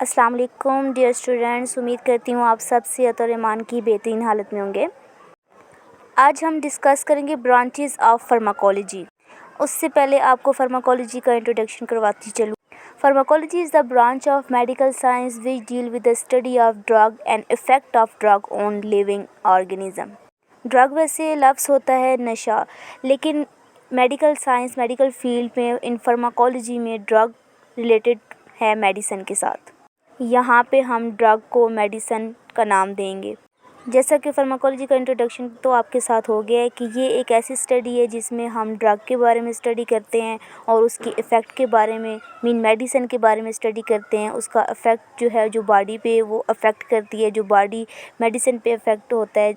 अस्सलाम वालेकुम dear students, उम्मीद करती हूँ आप सब सेहत और ईमान की बेहतरीन हालत में होंगे। आज हम डिस्कस करेंगे ब्रांचेस ऑफ फार्माकोलॉजी। उससे पहले आपको फार्माकोलॉजी का इंट्रोडक्शन करवाती चलूँ। Pharmacology is the branch of medical science which deal with the study of drug and effect of drug on living organism. Drug वैसे लफ्ज़ होता है नशा, लेकिन मेडिकल साइंस मेडिकल फील्ड में इन फार्माकोलॉजी में ड्रग रिलेटेड है मेडिसिन के साथ। यहाँ पे हम ड्रग को मेडिसिन का नाम देंगे। जैसा कि फार्माकोलॉजी का इंट्रोडक्शन तो आपके साथ हो गया है कि ये एक ऐसी स्टडी है जिसमें हम ड्रग के बारे में स्टडी करते हैं और उसकी इफ़ेक्ट के बारे में मेडिसिन के बारे में स्टडी करते हैं। उसका इफ़ेक्ट जो है जो बॉडी पे वो अफेक्ट करती है, जो बॉडी मेडिसिन पे इफ़ेक्ट होता है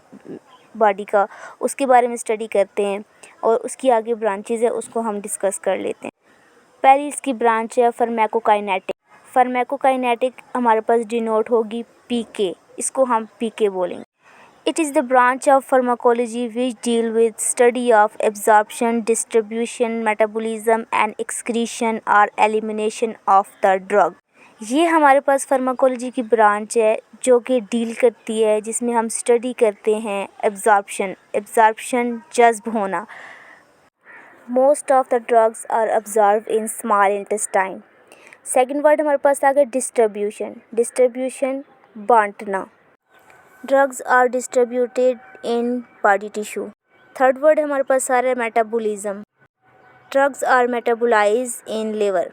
बॉडी का, उसके बारे में स्टडी करते हैं और उसकी आगे ब्रांचेज़ है उसको हम डिस्कस कर लेते हैं। पहली इसकी ब्रांच है फार्माकोकाइनेटिक। फार्माकोकाइनेटिक हमारे पास डिनोट होगी पीके, इसको हम पीके बोलेंगे। It is the branch of pharmacology which deal with study of absorption, distribution, metabolism and excretion और एलिमिनेशन ऑफ द ड्रग। ये हमारे पास फार्माकोलॉजी की ब्रांच है जो कि डील करती है, जिसमें हम स्टडी करते हैं एब्जॉर्प्शन जज्ब होना। Most of the drugs are absorb in small intestine. Second word हमारे पास आ गया डिस्ट्रीब्यूशन बांटना। Drugs are distributed in body tissue. Third word हमारे पास आ रहा है metabolism. Drugs are metabolize in liver.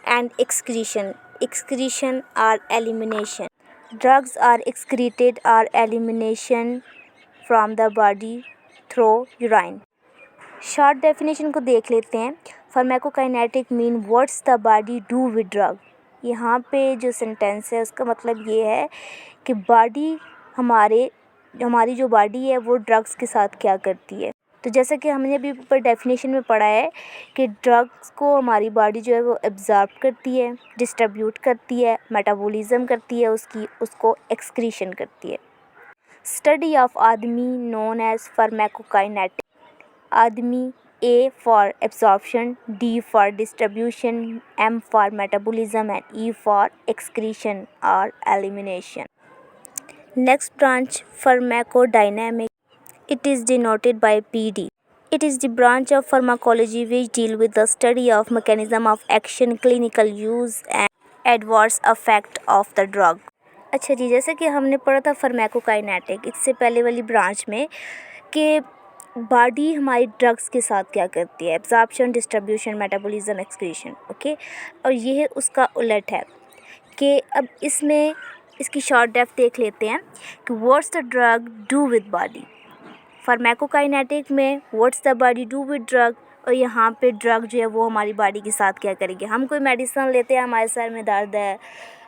And excretion or elimination. Drugs are excreted or elimination from the body through urine. Short definition को देख लेते हैं। Pharmacokinetic mean what's the body do with drug. यहाँ पे जो सेंटेंस है उसका मतलब ये है कि हमारी जो बॉडी है वो ड्रग्स के साथ क्या करती है। तो जैसा कि हमने अभी ऊपर डेफिनेशन में पढ़ा है कि ड्रग्स को हमारी बॉडी जो है वो एब्जॉर्ब करती है, डिस्ट्रीब्यूट करती है, मेटाबॉलिज्म करती है, उसको एक्सक्रीशन करती है। स्टडी ऑफ आदमी नोन एज फार्माकोकाइनेटिक। आदमी A for absorption, D for distribution, M for metabolism and E for excretion or elimination. Next branch, pharmacodynamic. It is denoted by PD. It is the branch of pharmacology which deal with the study of mechanism of action, clinical use and adverse effect of the drug. अच्छा जी, जैसे कि हमने पढ़ा था pharmacokinetic इससे पहले वाली branch में कि बॉडी हमारी ड्रग्स के साथ क्या करती है, absorption, distribution, metabolism, excretion, okay. और ये उसका उलट है कि अब इसमें इसकी शॉर्ट डेफ देख लेते हैं कि what's the drug do with body. Pharmacokinetic में what's the body do with drug, और यहाँ पे ड्रग जो है वो हमारी बॉडी के साथ क्या करेगी। हम कोई मेडिसिन लेते हैं, हमारे सर में दर्द है,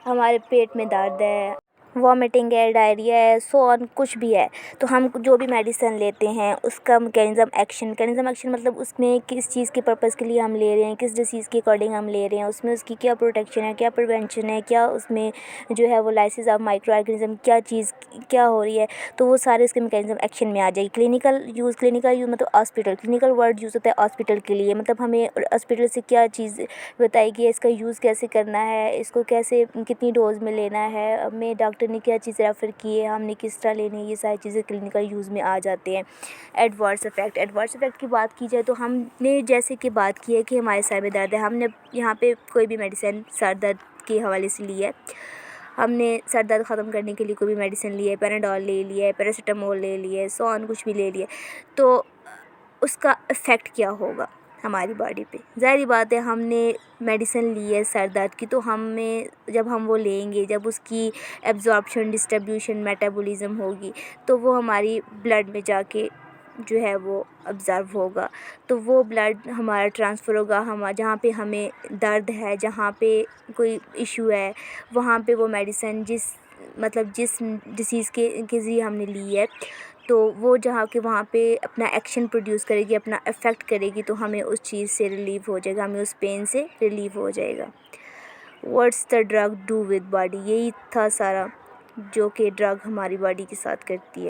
हमारे पेट में दर्द है, वॉमिटिंग है, डायरिया है, सो ऑन कुछ भी है, तो हम जो भी मेडिसिन लेते हैं उसका मैकेनिज़्म एक्शन मतलब उसमें किस चीज़ के पर्पज़ के लिए हम ले रहे हैं, किस डिसीज़ के अकॉर्डिंग हम ले रहे हैं, उसमें उसकी क्या प्रोटेक्शन है, क्या प्रिवेंशन है, क्या उसमें जो है वो लाइसिस ऑफ माइक्रो ऑर्गेनिज्म क्या चीज़ क्या हो रही है, तो वो सारे उसके मैकेनिज़्म एक्शन में आ जाएगी। क्लिनिकल यूज़ मतलब हॉस्पिटल, क्लिनिकल वर्ड यूज़ होता है हॉस्पिटल के लिए, मतलब हमें हॉस्पिटल से क्या चीज़ बताएगी, इसका यूज़ कैसे करना है, इसको कैसे कितनी डोज में लेना है, हमें डॉक्टर ने क्या चीज़ रेफ़र की है, हमने किस तरह लेनी है, ये सारी चीज़ें क्लिनिकल यूज़ में आ जाते हैं। एडवर्स इफ़ेक्ट की बात की जाए तो हमने जैसे कि बात की है कि हमारे सर में दर्द है, हमने यहाँ पे कोई भी मेडिसिन सर दर्द के हवाले से ली है, हमने सर दर्द ख़त्म करने के लिए कोई भी मेडिसिन ली है, पैराडोल ले लिया है, पैरासीटामोल ले लिया है, सो ऑन कुछ भी ले लिया, तो उसका इफ़ेक्ट क्या होगा हमारी बॉडी पे। ज़ाहिर बात है हमने मेडिसिन ली है सर दर्द की, तो हमें जब हम वो लेंगे, जब उसकी एब्जॉर्प्शन, डिस्ट्रीब्यूशन, मेटाबॉलिज्म होगी, तो वो हमारी ब्लड में जाके जो है वो ऑब्ज़र्व होगा, तो वो ब्लड हमारा ट्रांसफ़र होगा, हम जहाँ पे हमें दर्द है, जहाँ पे कोई इशू है, वहाँ पे वो मेडिसिन जिस डिसीज़ के ज़रिए हमने ली है, तो वो जहाँ के वहाँ पे अपना एक्शन प्रोड्यूस करेगी, अपना इफ़ेक्ट करेगी, तो हमें उस चीज़ से रिलीव हो जाएगा, हमें उस पेन से रिलीव हो जाएगा। What's the drug do with body, यही था सारा जो कि ड्रग हमारी बॉडी के साथ करती है।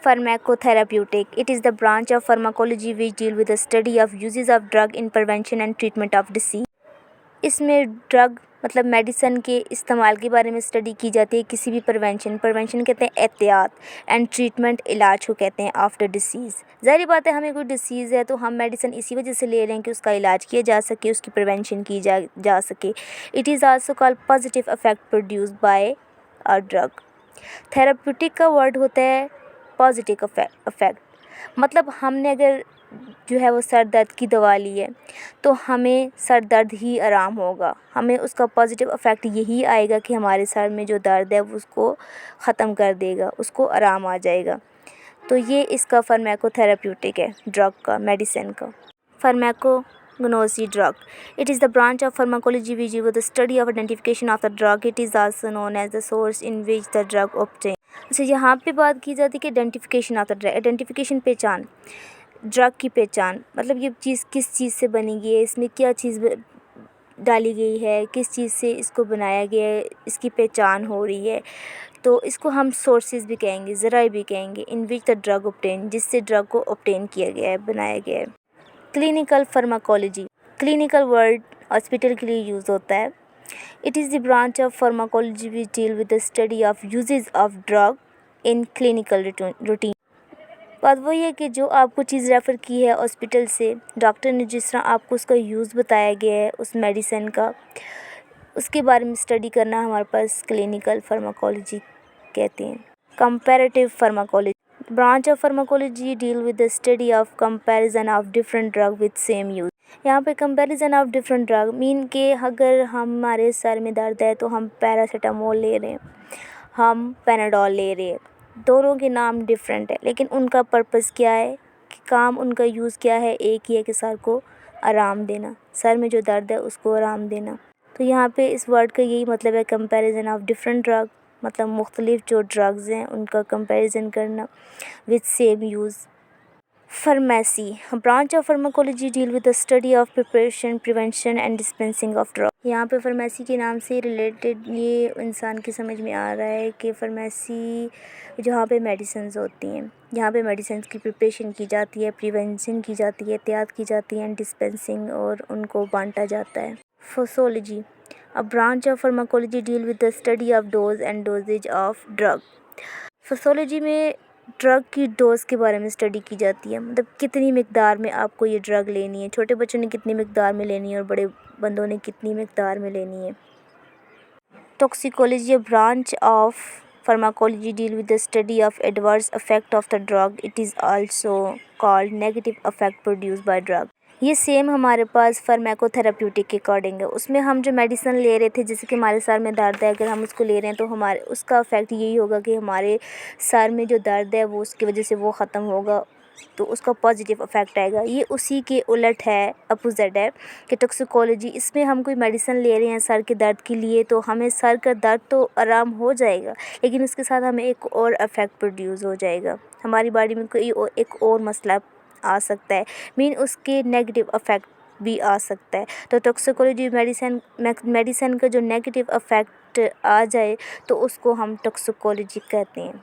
Pharmacotherapeutic, it is the branch of pharmacology which deal with the study of uses of drug in prevention and treatment of disease. इसमें ड्रग मतलब मेडिसिन के इस्तेमाल के बारे में स्टडी की जाती है। किसी भी प्रिवेंशन कहते हैं एहतियात, एंड ट्रीटमेंट इलाज को कहते हैं आफ्टर डिसीज़। ज़ाहिर बात है, हमें कोई डिसीज़ है तो हम मेडिसिन इसी वजह से ले रहे हैं कि उसका इलाज किया जा सके, उसकी प्रिवेंशन की जा सके। It is also called positive effect produced by a drug. Therapeutic का वर्ड होता है पॉजिटिव इफेक्ट, मतलब हमने अगर जो है वो सर दर्द की दवा ली है तो हमें सर दर्द ही आराम होगा, हमें उसका पॉजिटिव इफ़ेक्ट यही आएगा कि हमारे सर में जो दर्द है वो उसको ख़त्म कर देगा, उसको आराम आ जाएगा। तो ये इसका फार्माकोथेरेप्यूटिक है ड्रग का, मेडिसिन का। Pharmacognosy drug, it is the branch of pharmacology which is the study of identification of the drug. It is also known as the source in which the drug obtain. अच्छा, यहाँ पे बात की जाती है कि identification of the drug. Identification पहचान, drug की पहचान मतलब ये चीज़ किस चीज़ से बनी गई है, इसमें क्या चीज़ डाली गई है, किस चीज़ से इसको बनाया गया है, इसकी पहचान हो रही है। तो इसको हम सोर्सेज भी कहेंगे, ज़राए भी कहेंगे, in which the drug obtain, जिससे ड्रग को ऑब्टेन किया गया है, बनाया गया है। Clinical pharmacology, clinical word hospital के लिए यूज़ होता है। It is the branch of pharmacology which deal with the study of usages of drug in clinical routine. बात वही है कि जो आपको चीज़ रेफ़र की है हॉस्पिटल से, डॉक्टर ने जिस तरह आपको उसका यूज़ बताया गया है उस मेडिसिन का, उसके बारे में स्टडी करना हमारे पास क्लिनिकल फार्माकोलॉजी कहते हैं। Comparative pharmacology, branch of pharmacology deal with the study of comparison of different drug with same use. यहाँ पे comparison of different drug mean के अगर हमारे सर में दर्द है तो हम पैरासीटामोल ले रहे हैं, हम पैनाडोल ले रहे हैं, दोनों के नाम डिफरेंट है लेकिन उनका पर्पस क्या है, कि काम उनका यूज़ क्या है, एक ही है कि सर को आराम देना, सर में जो दर्द है उसको आराम देना। तो यहाँ पे इस वर्ड का यही मतलब है, कंपैरिजन ऑफ डिफरेंट ड्रग, मतलब मुख्तलिफ जो ड्रग्स हैं उनका कंपैरिजन करना with same use. Pharmacy, branch of pharmacology deal with the study of preparation, prevention and dispensing of drug. यहाँ पे फार्मेसी के नाम से रिलेटेड ये इंसान की समझ में आ रहा है कि फार्मेसी जहाँ पे मेडिसिन्स होती हैं, यहाँ पे मेडिसिन्स की प्रिपरेशन की जाती है, प्रिवेंशन की जाती है, एहतियात की जाती है, एंड डिस्पेंसिंग और उनको बांटा जाता है। Posology, a branch of pharmacology deal with the study of dose and dosages of drug. Posology में ड्रग की डोज़ के बारे में स्टडी की जाती है, मतलब कितनी मिकदार में आपको ये ड्रग लेनी है, छोटे बच्चों ने कितनी मिकदार में लेनी है और बड़े बंदों ने कितनी मिकदार में लेनी है। Toxicology, branch of pharmacology deal with the study of adverse effect of the drug. It is also called negative effect produced by drug. ये सेम हमारे पास फार्माकोथेरेप्यूटिक के अकॉर्डिंग है। उसमें हम जो मेडिसिन ले रहे थे, जैसे कि हमारे सर में दर्द है, अगर हम उसको ले रहे हैं तो हमारे उसका इफ़ेक्ट यही होगा कि हमारे सर में जो दर्द है वो उसकी वजह से वो ख़त्म होगा, तो उसका पॉजिटिव इफ़ेक्ट आएगा। ये उसी के उलट है, अपोजिट है कि टॉक्सिकोलॉजी, इसमें हम कोई मेडिसिन ले रहे हैं सर के दर्द के लिए तो हमें सर का दर्द तो आराम हो जाएगा लेकिन उसके साथ हमें एक और इफ़ेक्ट प्रोड्यूस हो जाएगा, हमारी बॉडी में कोई एक और मसला आ सकता है, मीन उसके नेगेटिव इफ़ेक्ट भी आ सकता है। तो टॉक्सिकोलॉजी मेडिसिन का जो नेगेटिव इफ़ेक्ट आ जाए तो उसको हम टॉक्सिकोलॉजी कहते हैं।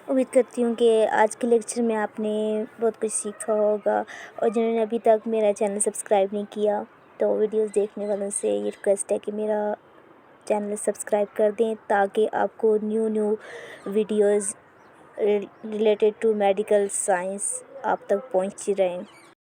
उम्मीद करती हूँ कि आज के लेक्चर में आपने बहुत कुछ सीखा होगा, और जिन्होंने अभी तक मेरा चैनल सब्सक्राइब नहीं किया तो वीडियोस देखने वालों से ये रिक्वेस्ट है कि मेरा चैनल सब्सक्राइब कर दें ताकि आपको new videos related to medical science आप तक पहुँचती रहें।